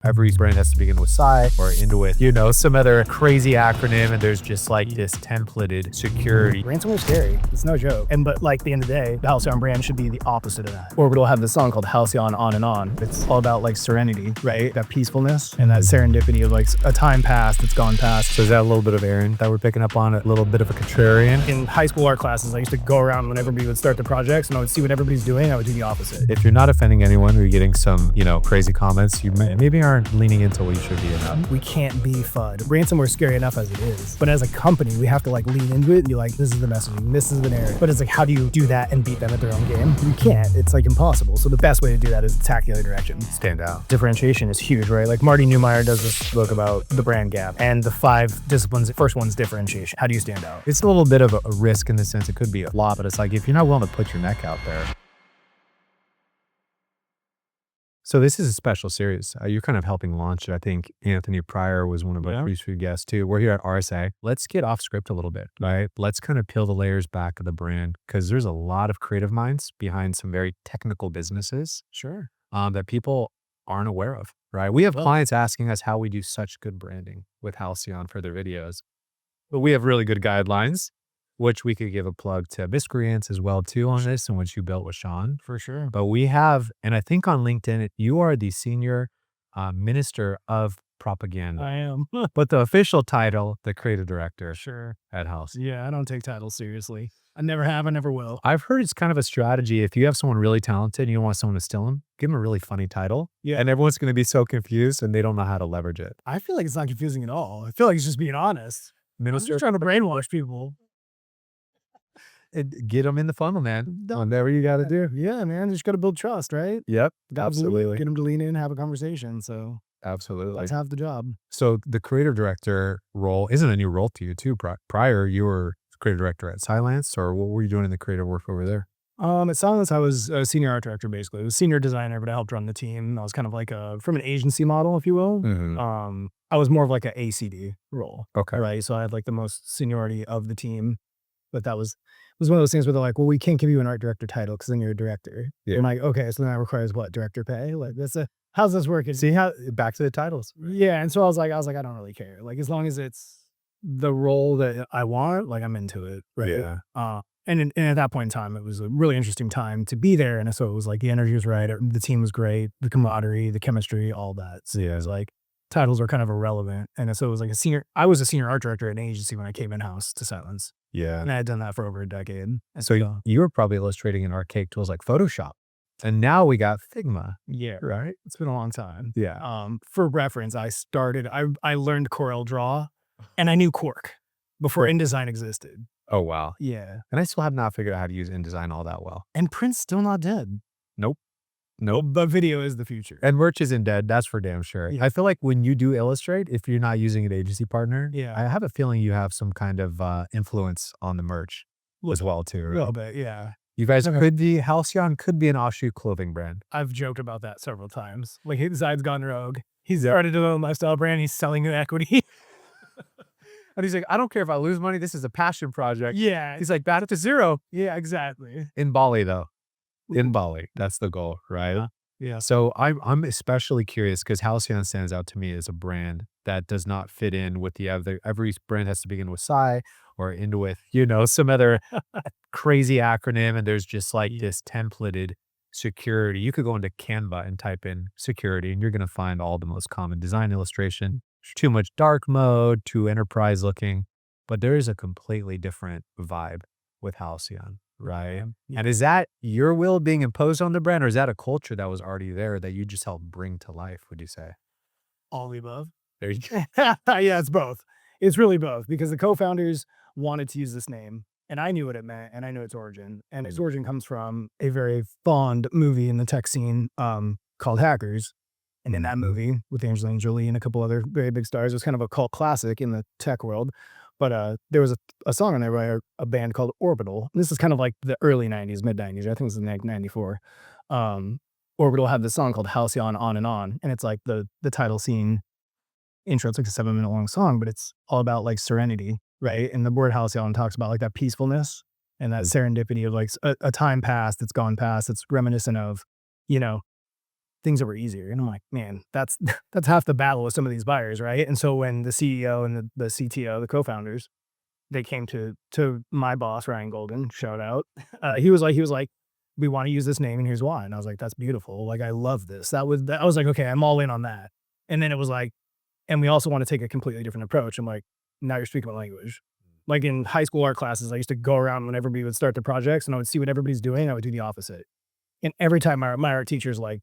Every brand has to begin with Zide or end with, some other crazy acronym, and there's just like this templated security. Ransomware's scary. It's no joke. But like at the end of the day, the Halcyon brand should be the opposite of that. Orbital have this song called Halcyon On and On. It's all about like serenity, right? That peacefulness and that serendipity of like a time past that's gone past. So is that a little bit of Aaron that we're picking up on, a little bit of a contrarian? In high school art classes, I used to go around when everybody would start the projects and I would see what everybody's doing. I would do the opposite. If you're not offending anyone or you're getting some, crazy comments, you maybe aren't leaning into what you should be enough. We can't be FUD. Ransomware's scary enough as it is. But as a company, we have to like lean into it and be like, this is the messaging, this is the narrative. But it's like, how do you do that and beat them at their own game? You can't. It's like impossible. So the best way to do that is attack the other direction. Stand out. Differentiation is huge, right? Like Marty Neumeier does this book about the brand gap and the 5 disciplines. The first one's differentiation. How do you stand out? It's a little bit of a risk in the sense it could be a lot, but it's like if you're not willing to put your neck out there. So this is a special series. You're kind of helping launch it. I think Anthony Pryor was one of our previous guests too. We're here at RSA. Let's get off script a little bit, right? Let's kind of peel the layers back of the brand because there's a lot of creative minds behind some very technical businesses. Sure. That people aren't aware of, right? We have clients asking us how we do such good branding with Halcyon for their videos, but we have really good guidelines, which we could give a plug to Miscreants as well too on this, and which you built with Sean. For sure. But we have, and I think on LinkedIn, you are the senior minister of propaganda. I am. But the official title, the creative director at Halcyon. Yeah, I don't take titles seriously. I never have, I never will. I've heard it's kind of a strategy. If you have someone really talented and you don't want someone to steal them, give them a really funny title. Yeah. And everyone's going to be so confused and they don't know how to leverage it. I feel like it's not confusing at all. I feel like it's just being honest. Minister, I'm just trying to brainwash people. Get them in the funnel, man. Whatever you got to do. Yeah, man. You just got to build trust, right? Yep, absolutely. Get them to lean in, have a conversation. So absolutely. let's have the job. So the creative director role isn't a new role to you too. Prior, you were creative director at Silence, or what were you doing in the creative work over there? At Silence, I was a senior art director, basically. I was a senior designer, but I helped run the team. I was kind of like from an agency model, if you will. Mm-hmm. I was more of like an ACD role. Okay. Right. So I had like the most seniority of the team. But that was one of those things where they're like, well, we can't give you an art director title because then you're a director. Yeah. I'm like, okay, so then that requires what? Director pay? Like how's this working? See how back to the titles. Yeah. And so I was like, I don't really care. Like as long as it's the role that I want, like I'm into it. Right. Yeah. And at that point in time, it was a really interesting time to be there. And so it was like the energy was right. The team was great. The camaraderie, the chemistry, all that. So it was like titles were kind of irrelevant. And so it was like I was a senior art director at an agency when I came in-house to Silence. Yeah. And I had done that for over a decade. And so you were probably illustrating in archaic tools like Photoshop. And now we got Figma. Yeah. Right? It's been a long time. Yeah. For reference, I learned Corel Draw and I knew Quark before InDesign existed. Oh, wow. Yeah. And I still have not figured out how to use InDesign all that well. And print's still not dead. Nope. But video is the future. And merch isn't dead. That's for damn sure. Yeah. I feel like when you do illustrate, if you're not using an agency partner, I have a feeling you have some kind of influence on the merch as well too. Right? A little bit, yeah. You guys could be, Halcyon could be an offshoot clothing brand. I've joked about that several times. Like Zide's gone rogue. He's started a own lifestyle brand. He's selling the equity. And he's like, I don't care if I lose money. This is a passion project. Yeah. He's like, back to zero. Yeah, exactly. In Bali though. In Bali. That's the goal, right? Yeah. So I'm especially curious because Halcyon stands out to me as a brand that does not fit in with the other. Every brand has to begin with Zide or end with, some other crazy acronym. And there's just like this templated security. You could go into Canva and type in security and you're going to find all the most common design illustration. Too much dark mode, too enterprise looking. But there is a completely different vibe with Halcyon. Right. Yeah. And is that your will being imposed on the brand, or is that a culture that was already there that you just helped bring to life, would you say? All the above. There you go. Yeah, it's both. It's really both because the co-founders wanted to use this name and I knew what it meant and I knew its origin. And its origin comes from a very fond movie in the tech scene called Hackers. And in that movie with Angelina Jolie and a couple other very big stars, it was kind of a cult classic in the tech world. But there was a song on there by a band called Orbital. This is kind of like the early 90s, mid 90s. I think it was in like 94. Orbital had this song called Halcyon On and On. And it's like the title scene intro. It's like a 7-minute long song, but it's all about like serenity, right? And the word Halcyon talks about like that peacefulness and that serendipity of like a time past that's gone past. It's reminiscent of, things that were easier. And I'm like, man, that's that's half the battle with some of these buyers, right? And so when the CEO and the CTO, the co-founders, they came to my boss, Ryan Golden, shout out. He was like, we want to use this name and here's why. And I was like, that's beautiful. Like, I love this. I was like, okay, I'm all in on that. And then it was like, and we also want to take a completely different approach. I'm like, now you're speaking my language. Like in high school art classes, I used to go around when everybody would start their projects and I would see what everybody's doing. I would do the opposite. And every time my art teacher's like,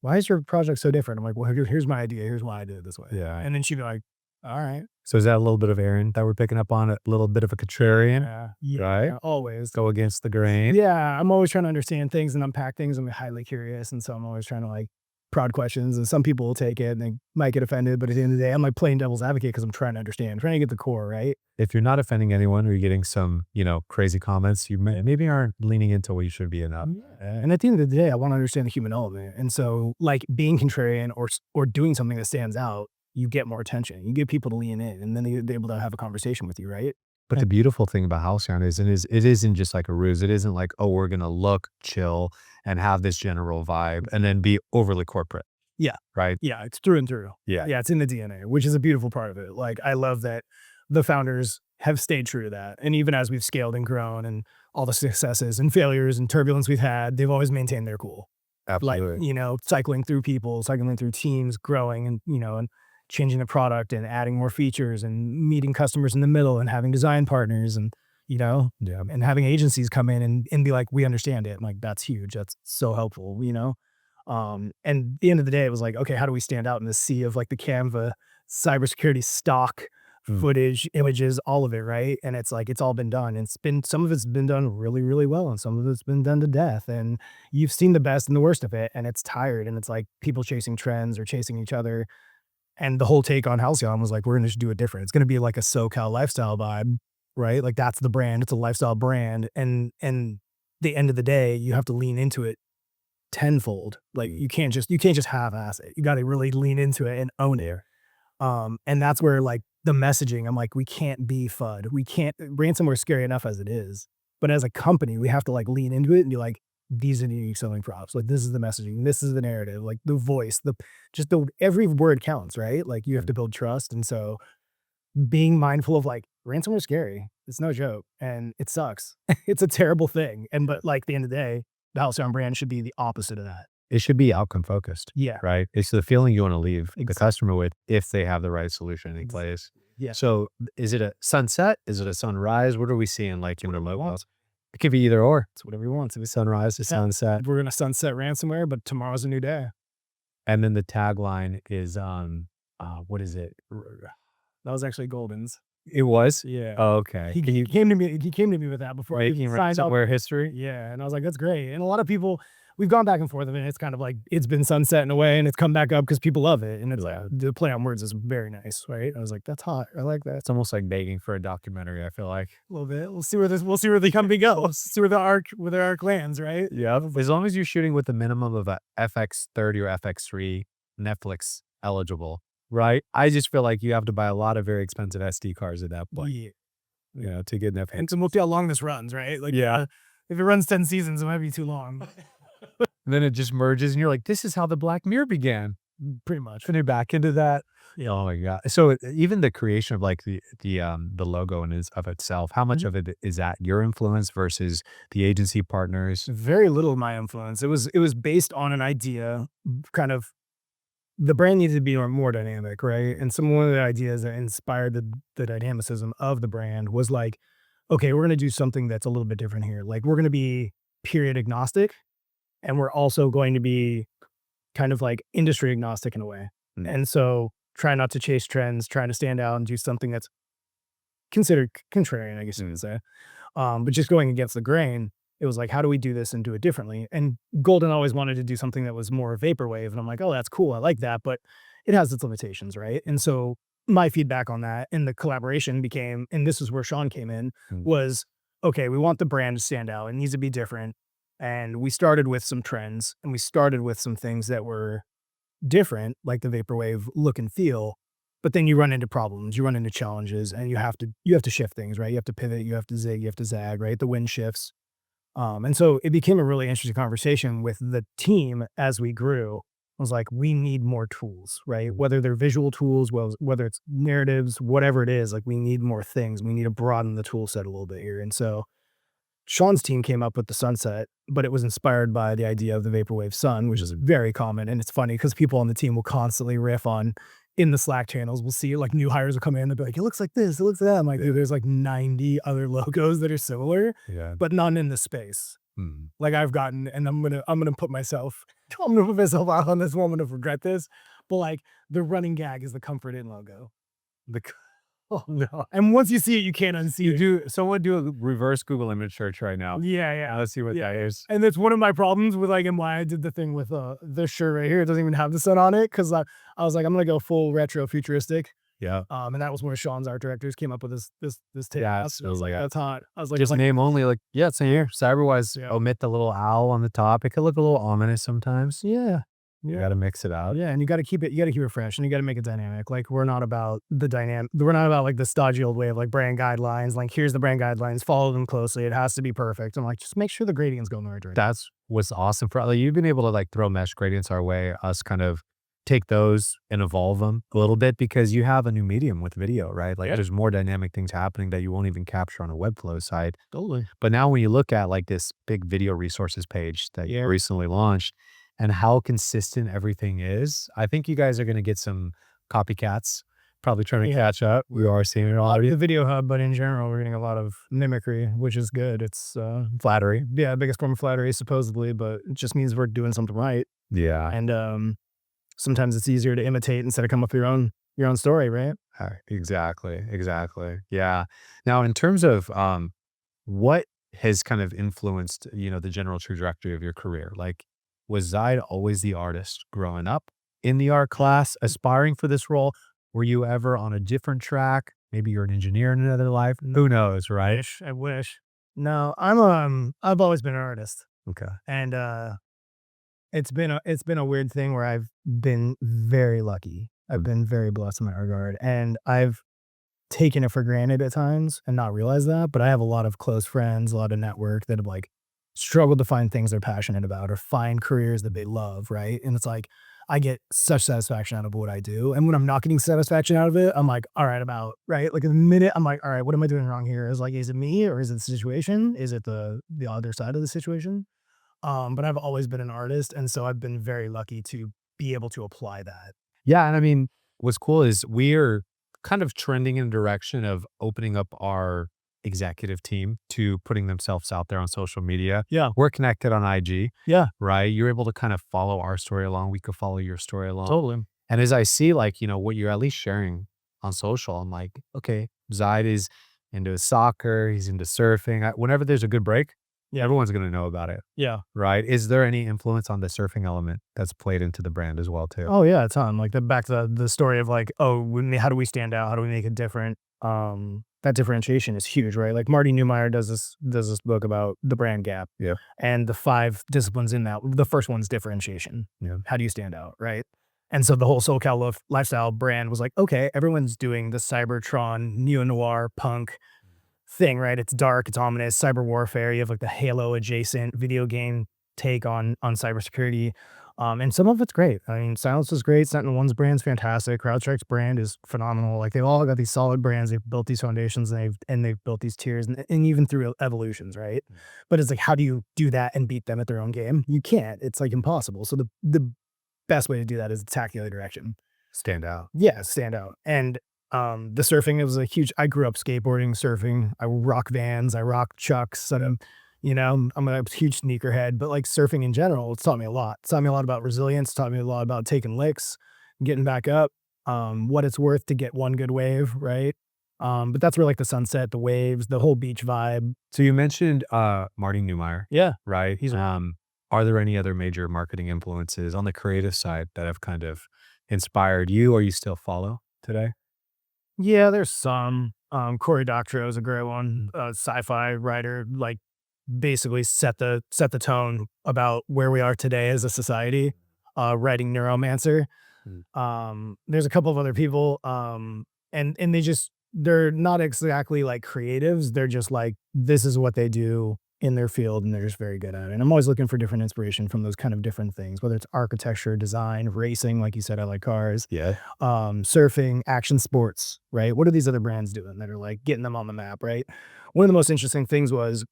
why is your project so different? I'm like, well, here's my idea. Here's why I did it this way. Yeah. And then she'd be like, all right. So is that a little bit of Aaron that we're picking up on, a little bit of a contrarian, Yeah, right? always. Go against the grain. Yeah, I'm always trying to understand things and unpack things. I'm highly curious. And so I'm always trying to like prod questions. And some people will take it and they might get offended. But at the end of the day, I'm like playing devil's advocate because I'm trying to understand, I'm trying to get the core, right? If you're not offending anyone or you're getting some, crazy comments, you maybe aren't leaning into what you should be enough. And at the end of the day, I want to understand the human element. And so like being contrarian or doing something that stands out, you get more attention. You get people to lean in and then they're able to have a conversation with you, right? But the beautiful thing about Halcyon is it isn't just like a ruse. It isn't like, oh, we're going to look chill and have this general vibe and then be overly corporate. Yeah. Right. Yeah. It's through and through. Yeah. Yeah. It's in the DNA, which is a beautiful part of it. Like, I love that the founders have stayed true to that. And even as we've scaled and grown and all the successes and failures and turbulence we've had, they've always maintained their cool. Absolutely. Like, cycling through people, cycling through teams, growing and, and changing the product and adding more features and meeting customers in the middle and having design partners and, and having agencies come in and be like, we understand it. I'm like, that's huge. That's so helpful, and at the end of the day, it was like, okay, how do we stand out in the sea of like the Canva cybersecurity stock footage, images, all of it, right? And it's like, it's all been done. And some of it's been done really, really well. And some of it's been done to death. And you've seen the best and the worst of it. And it's tired. And it's like people chasing trends or chasing each other. And the whole take on Halcyon was like, we're going to do it different. It's going to be like a SoCal lifestyle vibe, right? Like that's the brand. It's a lifestyle brand. And the end of the day, you have to lean into it tenfold. Like you can't just half-ass it. You got to really lean into it and own it. And that's where like the messaging, I'm like, we can't be FUD. We can't, ransomware is scary enough as it is. But as a company, we have to like lean into it and be like, these are the unique selling props. Like this is the messaging. This is the narrative, like the voice, every word counts, right? Like you have to build trust. And so being mindful of like ransomware is scary. It's no joke. And it sucks. It's a terrible thing. But like at the end of the day, the Halcyon brand should be the opposite of that. It should be outcome focused. Yeah. Right. It's the feeling you want to leave the customer with if they have the right solution in place. Yeah. So is it a sunset? Is it a sunrise? What are we seeing like in the logos? It could be either or. It's whatever you want. It's sunrise to sunset. We're going to sunset ransomware, but tomorrow's a new day. And then the tagline is, what is it? That was actually Golden's. It was? Yeah. Oh, okay. He came to me with that before. Making ransomware history? Yeah. And I was like, that's great. And a lot of people, we've gone back and forth and it's kind of like, it's been sunset in a way and it's come back up because people love it. And it's like, the play on words is very nice, right? I was like, that's hot. I like that. It's almost like begging for a documentary, I feel like. A little bit. We'll see where the company goes. See where their arc lands, right? Yeah. As long as you're shooting with a minimum of a FX30 or FX3 Netflix eligible, right? I just feel like you have to buy a lot of very expensive SD cards at that point. Yeah. To get Netflix. And we'll see how long this runs, right? Like, yeah. If it runs 10 seasons, it might be too long. And then it just merges and you're like, this is how the Black Mirror began. Pretty much. And you're back into that. Yeah. Oh my God. So even the creation of like the logo and of itself, how much of it is that your influence versus the agency partners? Very little of my influence. It was based on an idea, kind of. The brand needed to be more dynamic, right? And one of the ideas that inspired the dynamicism of the brand was like, okay, we're going to do something that's a little bit different here. Like we're going to be period agnostic and we're also going to be kind of like industry agnostic in a way. And so try not to chase trends, trying to stand out and do something that's considered contrarian, I guess you would say. But just going against the grain, it was like, how do we do this and do it differently? And Golden always wanted to do something that was more Vaporwave. And I'm like, oh, that's cool. I like that. But it has its limitations, right? And so my feedback on that and the collaboration became, and this is where Sean came in, was, okay, we want the brand to stand out. It needs to be different. And we started with some trends and we started with some things that were different, like the Vaporwave look and feel. But then you run into problems, you run into challenges, and you have to shift things, right? You have to pivot, you have to zig, you have to zag, right? The wind shifts. And so it became a really interesting conversation with the team as we grew. I was like, we need more tools, right? Whether they're visual tools, whether it's narratives, whatever it is, like we need more things. We need to broaden the tool set a little bit here. And so Sean's team came up with the sunset, but it was inspired by the idea of the Vaporwave sun, which is very common. And it's funny because people on the team will constantly riff on in the Slack channels. We'll see like new hires will come in. They'll be like, it looks like this, it looks like that. I'm like, "Dude, there's like 90 other logos that are similar, Yeah. but none in the space. Mm. Like I've gotten, and I'm gonna put myself out on this moment of regret this, but like the running gag is the Comfort In logo. The oh no. And once you see it, you can't unsee You it. do someone do a reverse Google image search right now. Yeah. Let's see what Yeah. that is. And that's one of my problems with like, and why I did the thing with this shirt right here. It doesn't even have the sun on it. Cause I was like, I'm gonna go full retro futuristic. Yeah. And that was where Sean's art directors came up with this take. Yeah, I was it was like that's hot. I was like, Just name only, like, yeah, it's in here. Cyberwise, Yeah. omit the little owl on the top. It could look a little ominous sometimes. yeah. You gotta mix it out. Yeah, and you gotta keep it fresh and you gotta make it dynamic. Like we're not about we're not about like the stodgy old way of like brand guidelines. Like here's the brand guidelines, follow them closely. It has to be perfect. I'm like, just make sure the gradient's going the right direction. That's what's awesome for like, you've been able to like throw mesh gradients our way, us kind of take those and evolve them a little bit because you have a new medium with video, right? Like there's more dynamic things happening that you won't even capture on a Webflow side. Totally. But now when you look at like this big video resources page that you recently launched and how consistent everything is, I think you guys are going to get some copycats probably trying to catch up. We are seeing it already. The video hub, but in general, we're getting a lot of mimicry, which is good. It's Flattery. Yeah, biggest form of flattery supposedly, but it just means we're doing something right. Yeah. And sometimes it's easier to imitate instead of come up with your own story, right? Exactly. Yeah. Now, in terms of what has kind of influenced, the general trajectory of your career? Like, was Zide always the artist growing up in the art class, aspiring for this role? Were you ever on a different track? Maybe you're an engineer in another life. Who knows, right? I wish. No, I've always been an artist. Okay. And it's been a weird thing where I've been very lucky. I've been very blessed in that regard. And I've taken it for granted at times and not realized that. But I have a lot of close friends, a lot of network that have like struggled to find things they're passionate about or find careers that they love, right? And it's like I get such satisfaction out of what I do. And when I'm not getting satisfaction out of it, I'm like, all right, I'm out, right? Like in a minute, I'm like, all right, what am I doing wrong here? Is it me or is it the situation? Is it the other side of the situation? But I've always been an artist. And so I've been very lucky to be able to apply that. Yeah. And I mean, what's cool is we're kind of trending in a direction of opening up our executive team to putting themselves out there on social media. Yeah. We're connected on IG. Yeah. Right. You're able to kind of follow our story along. We could follow your story along. Totally. And as I see, like, what you're at least sharing on social, I'm like, okay, Zide is into soccer. He's into surfing. Whenever there's a good break, everyone's going to know about it. Yeah. Right. Is there any influence on the surfing element that's played into the brand as well, too? Oh yeah, a ton. Like back to the story of like, how do we stand out? How do we make it different? That differentiation is huge, right? Like Marty Neumeier does this book about the brand gap. Yeah. And the 5 disciplines in that. The first one's differentiation. Yeah. How do you stand out, right? And so the whole SoCal lifestyle brand was like, okay, everyone's doing the Cybertron, neo-noir, punk thing, right? It's dark, it's ominous, cyber warfare. You have like the Halo adjacent video game take on cybersecurity. And some of it's great. I mean, Silence is great. SentinelOne's brand's fantastic. CrowdStrike's brand is phenomenal. Like they've all got these solid brands. They've built these foundations and they've built these tiers and even through evolutions, right? But it's like, how do you do that and beat them at their own game? You can't. It's like impossible. So the best way to do that is attack the other direction. Stand out. Yeah, stand out. And the surfing, it was a huge, I grew up skateboarding, surfing. I rock Vans, I rock Chucks. I'm a huge sneakerhead, but like surfing in general, it's taught me a lot. It's taught me a lot about resilience, taught me a lot about taking licks, getting back up, what it's worth to get one good wave, right? But that's where like the sunset, the waves, the whole beach vibe. So you mentioned Marty Neumeier. Yeah. Right. Are there any other major marketing influences on the creative side that have kind of inspired you or you still follow today? Yeah, there's some. Cory Doctorow is a great one. Sci-fi writer, like basically set the tone about where we are today as a society. Writing Neuromancer. There's a couple of other people. And they're not exactly like creatives. They're just like, this is what they do in their field and they're just very good at it. And I'm always looking for different inspiration from those kind of different things, whether it's architecture, design, racing, like you said, I like cars, Yeah. surfing, action sports, right? What are these other brands doing that are like getting them on the map, right? One of the most interesting things was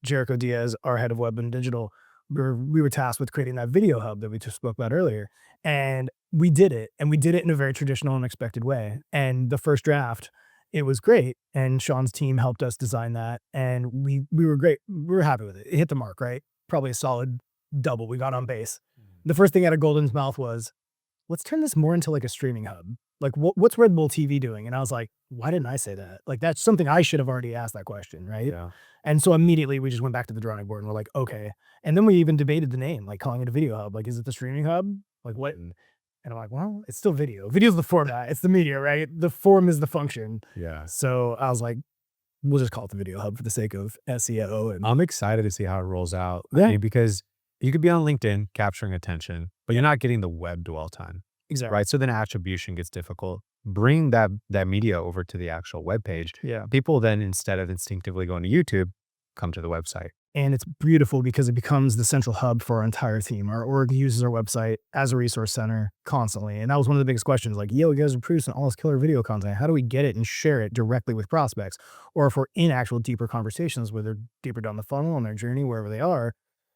Jericho Diaz, our head of web and digital, we were tasked with creating that video hub that we just spoke about earlier. And we did it. And we did it in a very traditional and expected way. And the first draft, it was great. And Sean's team helped us design that. And we were great. We were happy with it. It hit the mark, right? Probably a solid double. We got on base. The first thing out of Golden's mouth was, let's turn this more into like a streaming hub. Like, what's Red Bull TV doing? And I was like, why didn't I say that? Like, that's something I should have already asked that question, right? Yeah. And so immediately we just went back to the drawing board and we're like, okay. And then we even debated the name, like calling it a video hub. Like, is it the streaming hub? Like, what? And I'm like, well, it's still video. Video's the format. It's the media, right? The form is the function. Yeah. So I was like, we'll just call it the video hub for the sake of SEO. And I'm excited to see how it rolls out. Yeah. I mean, because you could be on LinkedIn capturing attention, but you're not getting the web dwell time. exactly. Right. So then attribution gets difficult. Bring that media over to the actual web page. Yeah. People then, instead of instinctively going to YouTube, come to the website. And it's beautiful because it becomes the central hub for our entire team. Our org uses our website as a resource center constantly. And that was one of the biggest questions, like, yo, you guys are producing all this killer video content. How do we get it and share it directly with prospects? Or if we're in actual deeper conversations where they're deeper down the funnel on their journey, wherever they are,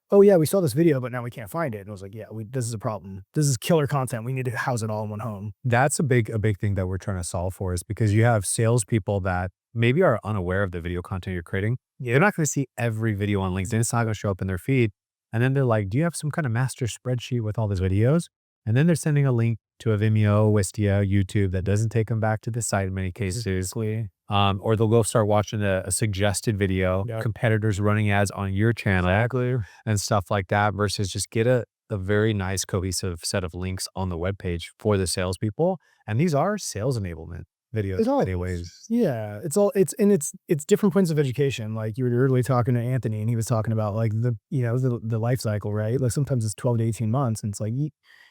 oh yeah, we saw this video, but now we can't find it. And I was like, yeah, this is a problem. This is killer content. We need to house it all in one home. That's a big thing that we're trying to solve for, is because you have salespeople that maybe are unaware of the video content you're creating. Yeah. They're not going to see every video on LinkedIn. It's not going to show up in their feed. And then they're like, do you have some kind of master spreadsheet with all these videos? And then they're sending a link to a Vimeo, Wistia, YouTube that doesn't take them back to the site in many cases. Or they'll go start watching a suggested video, competitors running ads on your channel and stuff like that, versus just get a very nice cohesive set of links on the webpage for the salespeople. And these are sales enablement videos anyways. Yeah, it's different points of education. Like you were earlier talking to Anthony and he was talking about like the life cycle, right? Like sometimes it's 12 to 18 months and it's like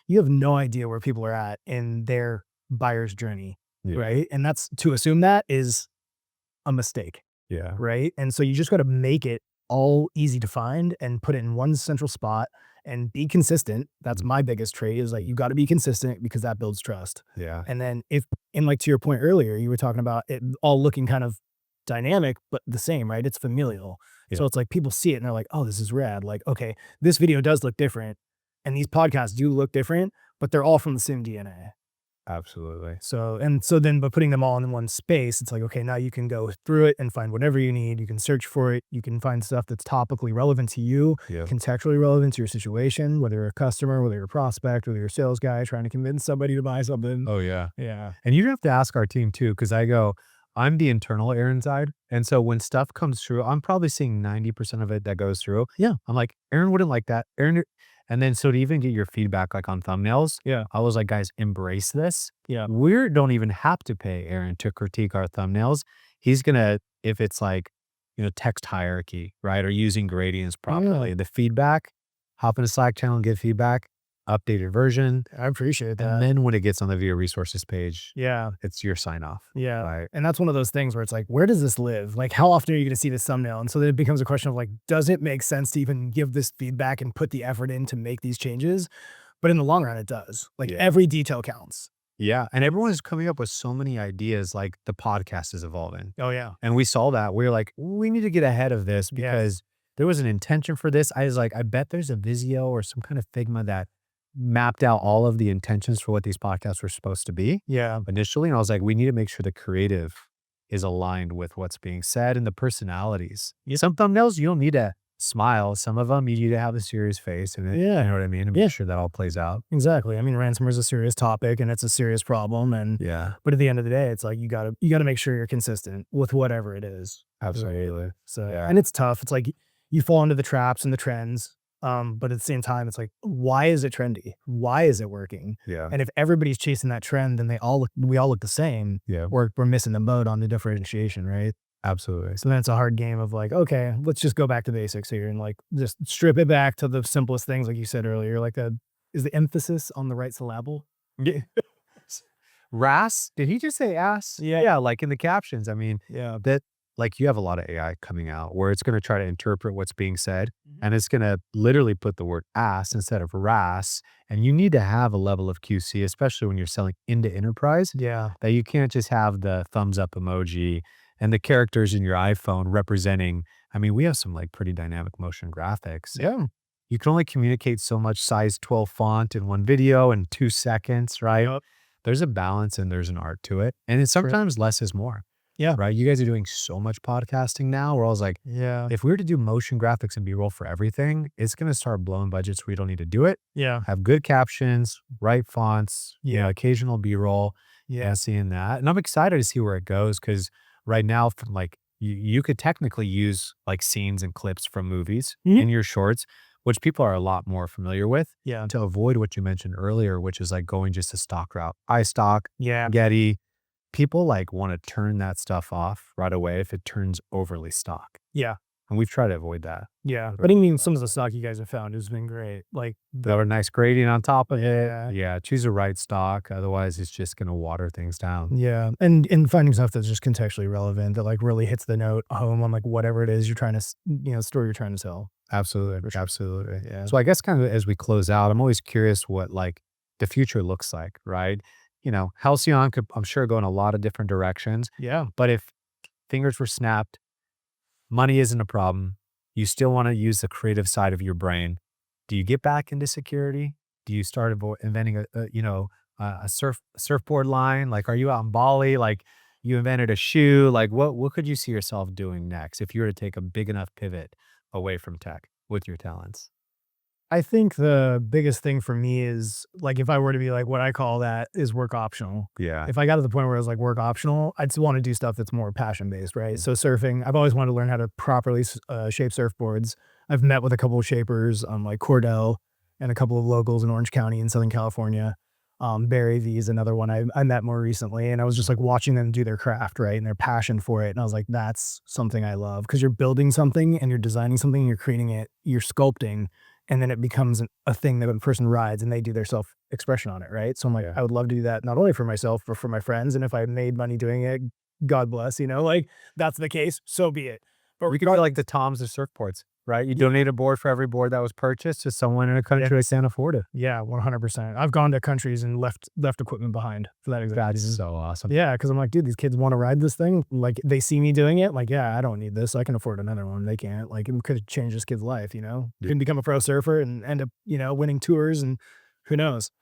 you have no idea where people are at in their buyer's journey, right? And that's, to assume that is a mistake. Yeah. Right. And so you just got to make it all easy to find and put it in one central spot and be consistent. That's my biggest trait, is like, you got to be consistent because that builds trust. Yeah. And then and like to your point earlier, you were talking about it all looking kind of dynamic, but the same, right? It's familial. So it's like people see it and they're like, oh, this is rad. Like, okay, this video does look different and these podcasts do look different, but they're all from the same DNA. Absolutely. So then, but putting them all in one space, it's like, okay, now you can go through it and find whatever you need. You can search for it. You can find stuff that's topically relevant to you, contextually relevant to your situation, whether you're a customer, whether you're a prospect, whether you're a sales guy trying to convince somebody to buy something. Oh yeah. Yeah. And you have to ask our team too, because I'm the internal Aaron Zide. And so when stuff comes through, I'm probably seeing 90% of it that goes through. Yeah. I'm like, Aaron wouldn't like that. And then so to even get your feedback like on thumbnails, I was like, guys, embrace this. Yeah. We don't even have to pay Aaron to critique our thumbnails. He's gonna, if it's like, text hierarchy, right? Or using gradients properly, the feedback, hop in a Slack channel and get feedback, updated version. I appreciate that. And then when it gets on the video resources page, yeah, it's your sign off. Yeah. Right? And that's one of those things where it's like, where does this live? Like, how often are you going to see this thumbnail? And so then it becomes a question of like, does it make sense to even give this feedback and put the effort in to make these changes? But in the long run, it does. Like every detail counts. Yeah. And everyone is coming up with so many ideas, like the podcast is evolving. Oh yeah. And we saw that. We were like, we need to get ahead of this because there was an intention for this. I was like, I bet there's a Visio or some kind of Figma that mapped out all of the intentions for what these podcasts were supposed to be initially. And I was like, we need to make sure the creative is aligned with what's being said and the personalities. Some thumbnails, you don't need to smile. Some of them, you need to have a serious face. And you know what I mean? And make sure that all plays out. Exactly. I mean, ransomware is a serious topic and it's a serious problem. And but at the end of the day, it's like, you gotta make sure you're consistent with whatever it is. Absolutely. Right? So, and it's tough. It's like you fall into the traps and the trends. But at the same time, it's like, why is it trendy? Why is it working? Yeah. And if everybody's chasing that trend, then we all look the same. Yeah. We're missing the boat on the differentiation, right? Absolutely. So then it's a hard game of like, okay, let's just go back to basics here and like just strip it back to the simplest things, like you said earlier. Like is the emphasis on the right syllable? Yeah. RAS? Did he just say ass? Yeah. Yeah, like in the captions. I mean, that like you have a lot of AI coming out where it's going to try to interpret what's being said Mhm. and it's going to literally put the word ass instead of ras. And you need to have a level of QC, especially when you're selling into enterprise, Yeah. that you can't just have the thumbs up emoji and the characters in your iPhone representing. I mean, we have some like pretty dynamic motion graphics. Yeah. You can only communicate so much size 12 font in one video in 2 seconds, right? Yep. There's a balance and there's an art to it. And it's Sure. sometimes less is more, Yeah. right? You guys are doing so much podcasting now where I was like, Yeah. if we were to do motion graphics and B-roll for everything, it's going to start blowing budgets. We don't need to do it. Yeah. Have good captions, right fonts, Yeah. occasional B-roll, Yeah. seeing that. And I'm excited to see where it goes because right now, from like, you could technically use like scenes and clips from movies Mhm. in your shorts, which people are a lot more familiar with, Yeah. to avoid what you mentioned earlier, which is like going just a stock route. iStock, Yeah. Getty, people like want to turn that stuff off right away if it turns overly stock. Yeah. And we've tried to avoid that. Yeah. But I mean, some of the stock you guys have found has been great. Like Have a nice gradient on top of it. Yeah. Yeah. Choose the right stock. Otherwise, it's just going to water things down. Yeah, and finding stuff that's just contextually relevant that like really hits the note home on like whatever it is you're trying to story you're trying to tell. Absolutely. sure. Absolutely. Yeah. So I guess kind of as we close out, I'm always curious what like the future looks like, right? Halcyon could, I'm sure, go in a lot of different directions. Yeah. But if fingers were snapped, money isn't a problem. You still want to use the creative side of your brain. Do you get back into security? Do you start inventing a surfboard line? Like, are you out in Bali? Like, you invented a shoe? Like, what could you see yourself doing next if you were to take a big enough pivot away from tech with your talents? I think the biggest thing for me is like if I were to be like what I call that is work optional. Yeah. If I got to the point where it was like work optional, I'd still want to do stuff that's more passion based, right? Mm. So surfing, I've always wanted to learn how to properly shape surfboards. I've met with a couple of shapers, like Cordell and a couple of locals in Orange County in Southern California. Barry V is another one I met more recently, and I was just like watching them do their craft, right, and their passion for it, and I was like, that's something I love because you're building something and you're designing something, and you're creating it, you're sculpting, and then it becomes a thing that a person rides and they do their self expression on it, right? So I'm like, Yeah. I would love to do that not only for myself but for my friends, and if I made money doing it, God bless, like that's the case, so be it. But We could be like the Toms of surfboards, right? You donate a board for every board that was purchased to someone in a country that can't afford it. yeah, 100%. I've gone to countries and left equipment behind for that exact That's reason. so awesome. Yeah, because I'm like, dude, these kids want to ride this thing. Like, they see me doing it. Like, yeah, I don't need this. I can afford another one. They can't. Like, it could change this kid's life. Yeah. Can become a pro surfer and end up, winning tours, and who knows.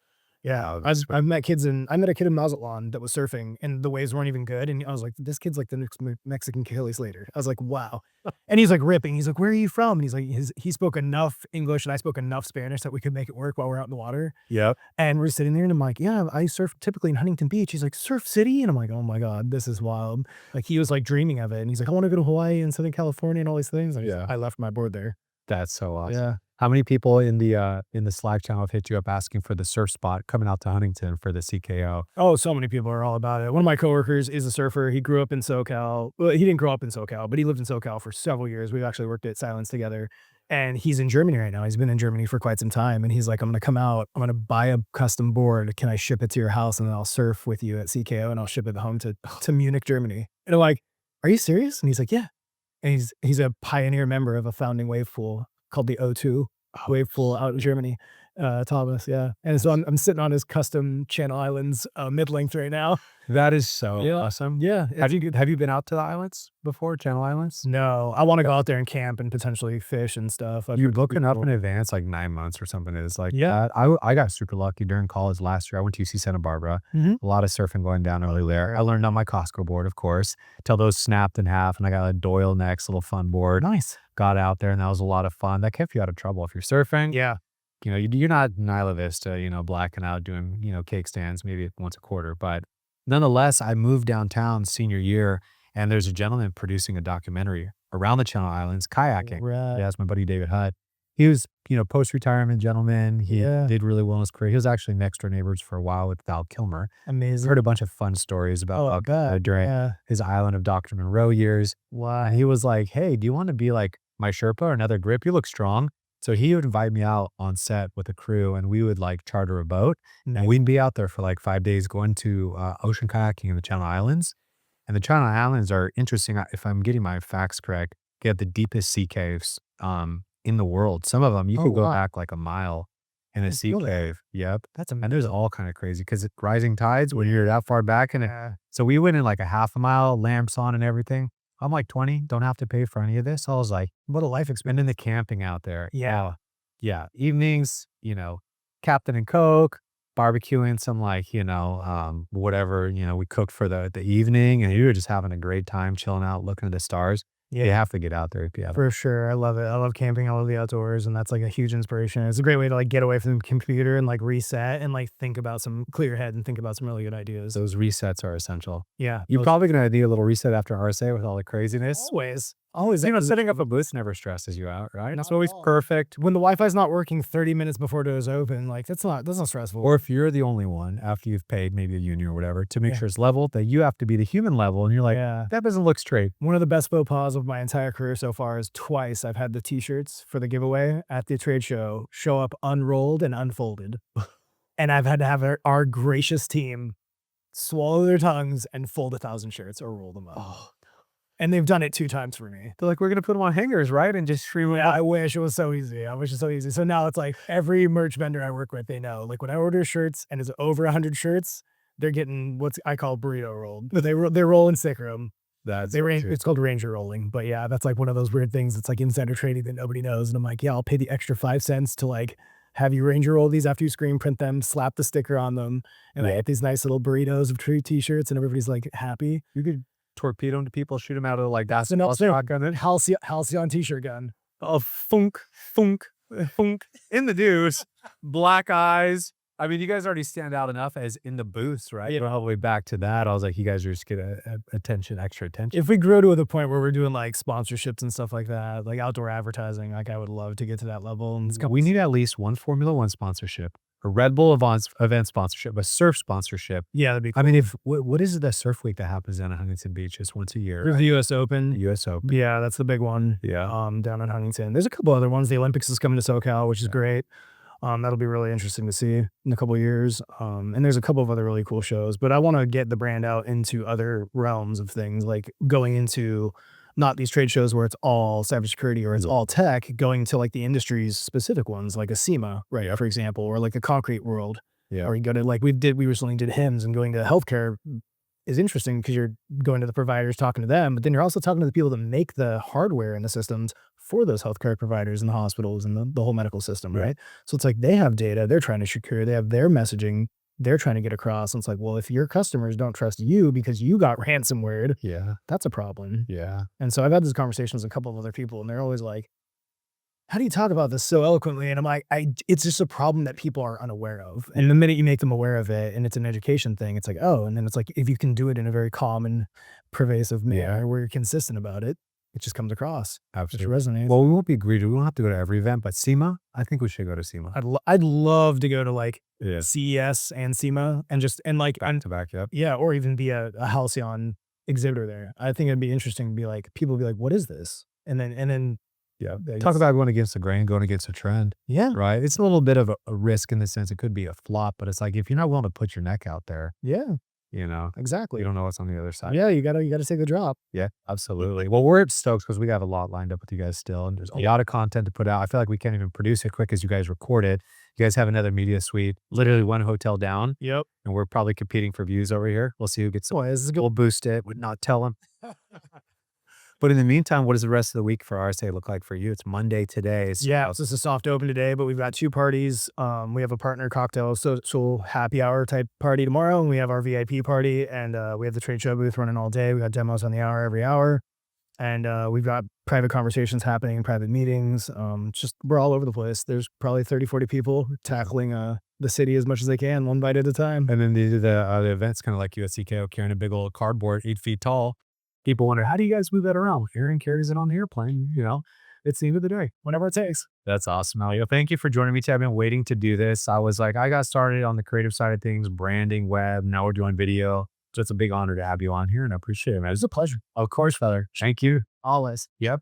Yeah, Oh, that's I've met kids I met a kid in Mazatlan that was surfing and the waves weren't even good. And I was like, this kid's like the next Mexican Kelly Slater. I was like, wow. And he's like ripping. He's like, where are you from? And he's like, he spoke enough English and I spoke enough Spanish that we could make it work while we're out in the water. Yep. And we're sitting there and I'm like, yeah, I surf typically in Huntington Beach. He's like, Surf City? And I'm like, oh my God, this is wild. Like he was like dreaming of it. And he's like, I want to go to Hawaii and Southern California and all these things. Yeah. I left my board there. That's so awesome. Yeah. How many people in the Slack channel have hit you up asking for the surf spot coming out to Huntington for the CKO? Oh, so many people are all about it. One of my coworkers is a surfer. He grew up in SoCal. Well, he didn't grow up in SoCal, but he lived in SoCal for several years. We've actually worked at Silence together. And he's in Germany right now. He's been in Germany for quite some time. And he's like, I'm going to come out. I'm going to buy a custom board. Can I ship it to your house? And then I'll surf with you at CKO and I'll ship it home to Munich, Germany. And I'm like, are you serious? And he's like, yeah. And he's a pioneer member of a founding wave pool called the O2 wave pool out in Germany. Thomas, yeah. And so I'm sitting on his custom Channel Islands mid-length right now. That is so Yeah. awesome. Yeah. Have you been out to the islands before, Channel Islands? No, I want to go out there and camp and potentially fish and stuff. You're booking up in advance, like 9 months or something. It's like Yeah. that. I got super lucky during college last year. I went to UC Santa Barbara. Mhm. A lot of surfing going down early there. I learned on my Costco board, of course, till those snapped in half, and I got a Doyle Next little fun board. Nice. Got out there, and that was a lot of fun. That kept you out of trouble if you're surfing. Yeah. You're not Nyla Vista, blacking out doing, cake stands maybe once a quarter. But nonetheless, I moved downtown senior year, and there's a gentleman producing a documentary around the Channel Islands, kayaking. Right. Yeah, that's my buddy David Hutt. He was, post-retirement gentleman. He Yeah. did really well in his career. He was actually next door neighbors for a while with Val Kilmer. Amazing. Heard a bunch of fun stories about Oh, I Val Kilmer bet. during Yeah. his Island of Dr. Monroe years. Wow. And he was like, hey, do you want to be like my Sherpa or another grip? You look strong. So he would invite me out on set with a crew, and we would like charter a boat, and we'd be out there for like 5 days going to ocean kayaking in the Channel Islands. And the Channel Islands are interesting. If I'm getting my facts correct, they have the deepest sea caves in the world. Some of them you Oh, could go wow. back like a mile in a And sea feel that. cave. Yep. That's And there's amazing. all kind of crazy because rising tides when you're that far back and Yeah. so we went in like a half a mile, lamps on and everything. I'm like 20, don't have to pay for any of this. I was like, What a life experience. and then the camping out there. Yeah. Oh, yeah. Evenings, Captain and Coke, barbecuing some like, whatever, we cooked for the evening and you were just having a great time chilling out, looking at the stars. You Yeah. have to get out there if you haven't. For sure. I love it. I love camping. I love the outdoors, and that's like a huge inspiration. It's a great way to like get away from the computer and like reset and like think about clear your head and think about some really good ideas. Those resets are essential. Yeah. You're probably gonna need a little reset after RSA with all the craziness. always. Always. Setting up a booth never stresses you out, right? Not It's always at all. perfect. When the Wi-Fi's not working 30 minutes before doors open, like that's not stressful. Or if you're the only one after you've paid maybe a union or whatever to make Yeah. sure it's level, that you have to be the human level and you're like, Yeah. that doesn't look straight. One of the best faux pas of my entire career so far is twice I've had the t-shirts for the giveaway at the trade show show up unrolled and unfolded. And I've had to have our gracious team swallow their tongues and fold 1,000 shirts or roll them up. Oh. And they've done it 2 times for me. They're like, we're gonna put them on hangers, right? And just stream it Yeah, out. I wish it was so easy. I wish it's so easy. So now it's like every merch vendor I work with, they know. Like when I order shirts and it's over 100 shirts, they're getting what I call burrito rolled. But they roll and sticker them. That's It's called Ranger rolling. But yeah, that's like one of those weird things. It's like insider trading that nobody knows. And I'm like, yeah, I'll pay the extra 5 cents to like have you Ranger roll these after you screen print them, slap the sticker on them, and I get these nice little burritos of true t-shirts, and everybody's like happy. You could torpedo them to people, shoot them out of like that's no, shotgun it. Halcyon t-shirt gun. Oh, funk, in the dudes, black eyes. I mean, you guys already stand out enough as in the booths, right? You know, all the way back to that. I was like, you guys are just get extra attention. If we grow to the point where we're doing like sponsorships and stuff like that, like outdoor advertising, like I would love to get to that level. And We need at least one Formula One sponsorship, a Red Bull event sponsorship, a surf sponsorship. Yeah, that'd be cool. I mean, what is it that surf week that happens down at Huntington Beach just once a year? There's the US Open. US Open. Yeah, that's the big one. Yeah. Down in Huntington. There's a couple other ones. The Olympics is coming to SoCal, which is great. That'll be really interesting to see in a couple of years. And there's a couple of other really cool shows, but I want to get the brand out into other realms of things, like going into not these trade shows where it's all cybersecurity or it's all tech, going to like the industry's specific ones, like a SEMA, right, for example, or like a Concrete World. Yeah. Or you go to like we recently did HIMSS, and going to healthcare is interesting because you're going to the providers, talking to them, but then you're also talking to the people that make the hardware and the systems for those healthcare providers and the hospitals and the whole medical system, right? So it's like they have data they're trying to secure, they have their messaging they're trying to get across. And it's like, well, if your customers don't trust you because you got ransomware, Yeah. that's a problem. Yeah. And so I've had these conversations with a couple of other people, and they're always like, how do you talk about this so eloquently? And I'm like, it's just a problem that people are unaware of. And the minute you make them aware of it and it's an education thing, it's like, oh, and then it's like, if you can do it in a very calm and pervasive manner where you're consistent about it, it just comes across. Absolutely. It resonates. Well, we won't be greedy. We won't have to go to every event, but SEMA, I think we should go to SEMA. I'd love to go to like Yeah. CES and SEMA and like, Back to back, yep. yeah, or even be a Halcyon exhibitor there. I think it'd be interesting to be like, people be like, what is this? And then Yeah. It's- Talk about going against the grain, going against a trend, yeah, right? It's a little bit of a risk in the sense it could be a flop, but it's like if you're not willing to put your neck out there, yeah, you exactly. don't know what's on the other side. Yeah, you gotta take the drop. Yeah, absolutely. Well, we're stoked because we got a lot lined up with you guys still, and there's a lot of content to put out. I feel like we can't even produce it quick as you guys record it. You guys have another media suite, literally one hotel down, Yep. and we're probably competing for views over here. We'll see who gets. Boy, this is good. We'll boost it. Would not tell them. But in the meantime, what does the rest of the week for RSA look like for you? It's Monday today. So Yeah, so it's a soft open today, but we've got 2 parties. We have a partner cocktail social happy hour type party tomorrow, and we have our VIP party, and we have the trade show booth running all day. We got demos on the hour every hour, and we've got private conversations happening, private meetings. Just we're all over the place. There's probably 30, 40 people tackling the city as much as they can, one bite at a time. And then the event's kind of like USCKO carrying a big old cardboard 8 feet tall. People wonder, how do you guys move that around? Aaron carries it on the airplane, It's the end of the day. Whenever it takes. That's awesome, Elio. Thank you for joining me today. I've been waiting to do this. I was like, I got started on the creative side of things, branding, web. Now we're doing video. So it's a big honor to have you on here, and I appreciate it, man. It's a pleasure. Of course, feller. Thank you. Always. Yep.